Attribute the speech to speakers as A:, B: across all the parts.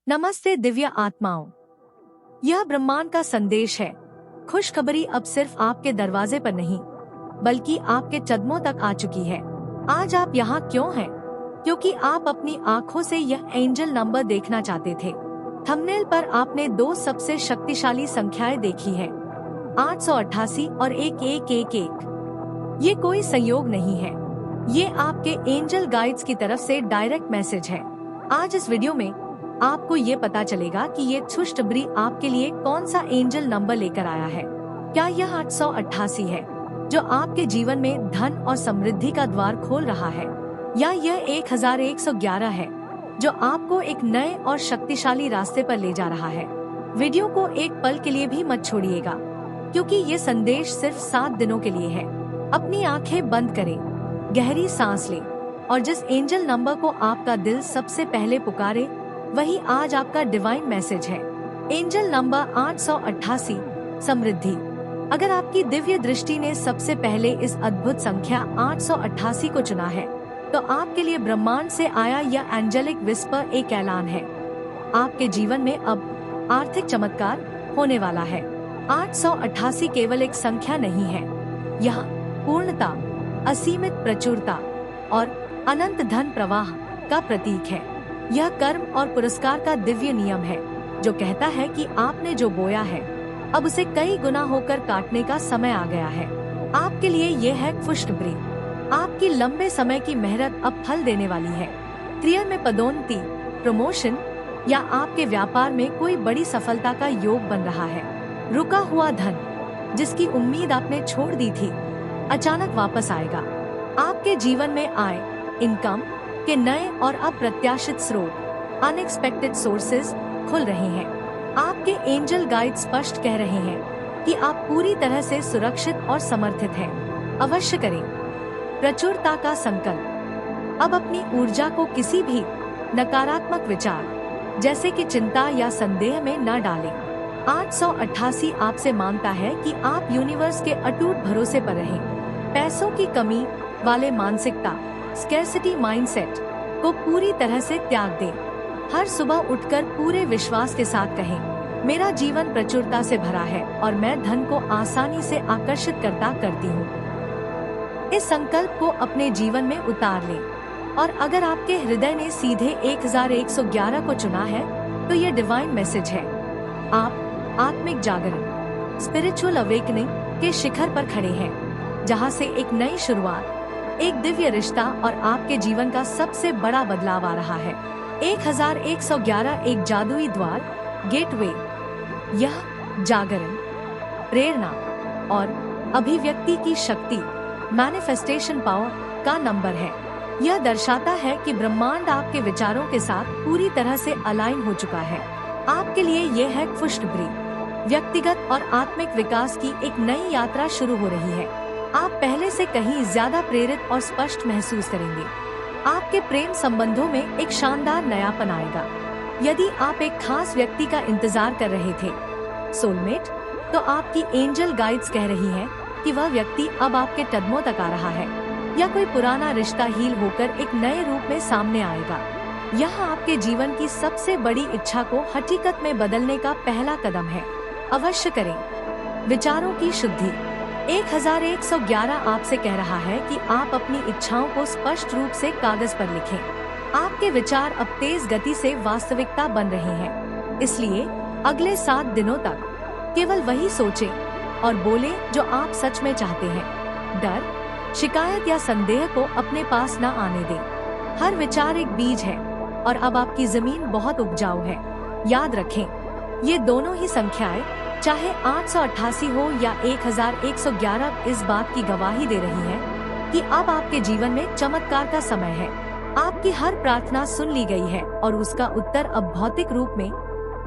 A: नमस्ते दिव्य आत्माओं, यह ब्रह्मांड का संदेश है। खुशखबरी अब सिर्फ आपके दरवाजे पर नहीं बल्कि आपके कदमों तक आ चुकी है। आज आप यहाँ क्यों हैं? क्योंकि आप अपनी आँखों से यह एंजल नंबर देखना चाहते थे। थंबनेल पर आपने दो सबसे शक्तिशाली संख्याएं देखी है, 888 और 1111। ये कोई संयोग नहीं है, ये आपके एंजल गाइड्स की तरफ से डायरेक्ट मैसेज है। आज इस वीडियो में आपको ये पता चलेगा कि ये खुशखबरी आपके लिए कौन सा एंजल नंबर लेकर आया है। क्या यह 888 है जो आपके जीवन में धन और समृद्धि का द्वार खोल रहा है, या यह 1111 है जो आपको एक नए और शक्तिशाली रास्ते पर ले जा रहा है। वीडियो को एक पल के लिए भी मत छोड़िएगा, क्योंकि ये संदेश सिर्फ 7 दिनों के लिए है। अपनी आंखें बंद करें, गहरी सांस लें और जिस एंजल नंबर को आपका दिल सबसे पहले पुकारे वही आज आपका डिवाइन मैसेज है। एंजल नंबर 888, समृद्धि। अगर आपकी दिव्य दृष्टि ने सबसे पहले इस अद्भुत संख्या 888 को चुना है, तो आपके लिए ब्रह्मांड से आया यह एंजेलिक विस्पर एक ऐलान है। आपके जीवन में अब आर्थिक चमत्कार होने वाला है। 888 केवल एक संख्या नहीं है, यह पूर्णता, असीमित प्रचुरता और अनंत धन प्रवाह का प्रतीक है। यह कर्म और पुरस्कार का दिव्य नियम है जो कहता है कि आपने जो बोया है अब उसे कई गुना होकर काटने का समय आ गया है। आपके लिए यह है खुशखबरी। आपकी लंबे समय की मेहनत अब फल देने वाली है। करियर में पदोन्नति, प्रमोशन या आपके व्यापार में कोई बड़ी सफलता का योग बन रहा है। रुका हुआ धन, जिसकी उम्मीद आपने छोड़ दी थी, अचानक वापस आएगा। आपके जीवन में आय, इनकम के नए और अप्रत्याशित स्रोत, अनएक्सपेक्टेड सोर्सेज खुल रहे हैं। आपके एंजल गाइड स्पष्ट कह रहे हैं कि आप पूरी तरह से सुरक्षित और समर्थित हैं। अवश्य करें प्रचुरता का संकल्प। अब अपनी ऊर्जा को किसी भी नकारात्मक विचार जैसे कि चिंता या संदेह में न डालें। 888 आपसे मांगता है कि आप यूनिवर्स के अटूट भरोसे पर रहें। पैसों की कमी वाले मानसिकता, स्कैर्सिटी माइंडसेट को पूरी तरह से त्याग दें। हर सुबह उठकर पूरे विश्वास के साथ कहें, मेरा जीवन प्रचुरता से भरा है और मैं धन को आसानी से आकर्षित करती हूँ। इस संकल्प को अपने जीवन में उतार लें। और अगर आपके हृदय ने सीधे 1111 को चुना है, तो ये डिवाइन मैसेज है। आप आत्मिक जागरण, स्पिरिचुअल अवेकनिंग के शिखर पर खड़े हैं, जहाँ से एक नई शुरुआत, एक दिव्य रिश्ता और आपके जीवन का सबसे बड़ा बदलाव आ रहा है। 1111 एक जादुई द्वार, गेटवे। यह जागरण, प्रेरणा और अभिव्यक्ति की शक्ति, मैनिफेस्टेशन पावर का नंबर है। यह दर्शाता है कि ब्रह्मांड आपके विचारों के साथ पूरी तरह से अलाइन हो चुका है। आपके लिए यह है खुशखबरी। व्यक्तिगत और आत्मिक विकास की एक नई यात्रा शुरू हो रही है। आप पहले से कहीं ज्यादा प्रेरित और स्पष्ट महसूस करेंगे। आपके प्रेम संबंधों में एक शानदार नयापन आएगा। यदि आप एक खास व्यक्ति का इंतजार कर रहे थे, सोलमेट, तो आपकी एंजल गाइड्स कह रही हैं कि वह व्यक्ति अब आपके कदमों तक आ रहा है, या कोई पुराना रिश्ता हील होकर एक नए रूप में सामने आएगा। यह आपके जीवन की सबसे बड़ी इच्छा को हकीकत में बदलने का पहला कदम है। अवश्य करें विचारों की शुद्धि। 1111 आपसे कह रहा है कि आप अपनी इच्छाओं को स्पष्ट रूप से कागज पर लिखें। आपके विचार अब तेज गति से वास्तविकता बन रहे हैं, इसलिए अगले 7 दिनों तक केवल वही सोचें और बोलें जो आप सच में चाहते हैं। डर, शिकायत या संदेह को अपने पास न आने दें। हर विचार एक बीज है और अब आपकी जमीन बहुत उपजाऊ है। याद रखें, ये दोनों ही संख्याएं, चाहे 888 हो या 1111, इस बात की गवाही दे रही है कि अब आपके जीवन में चमत्कार का समय है। आपकी हर प्रार्थना सुन ली गई है और उसका उत्तर अब भौतिक रूप में,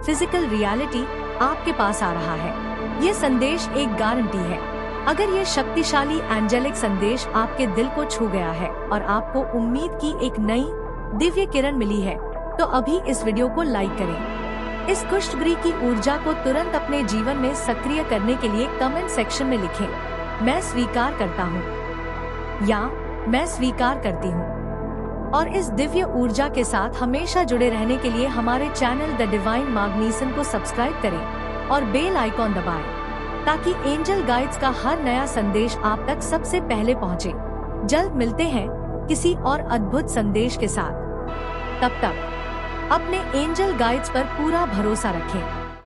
A: फिजिकल रियलिटी, आपके पास आ रहा है। ये संदेश एक गारंटी है। अगर ये शक्तिशाली एंजेलिक संदेश आपके दिल को छू गया है और आपको उम्मीद की एक नई दिव्य किरण मिली है, तो अभी इस वीडियो को लाइक करें। इस खुशखबरी की ऊर्जा को तुरंत अपने जीवन में सक्रिय करने के लिए कमेंट सेक्शन में लिखें, मैं स्वीकार करता हूँ या मैं स्वीकार करती हूँ। और इस दिव्य ऊर्जा के साथ हमेशा जुड़े रहने के लिए हमारे चैनल द डिवाइन मैग्नीसन को सब्सक्राइब करें और बेल आइकॉन दबाएं, ताकि एंजल गाइड्स का हर नया संदेश आप तक सबसे पहले पहुंचे। जल्द मिलते हैं किसी और अद्भुत संदेश के साथ। तब तक अपने एंजल गाइड्स पर पूरा भरोसा रखें।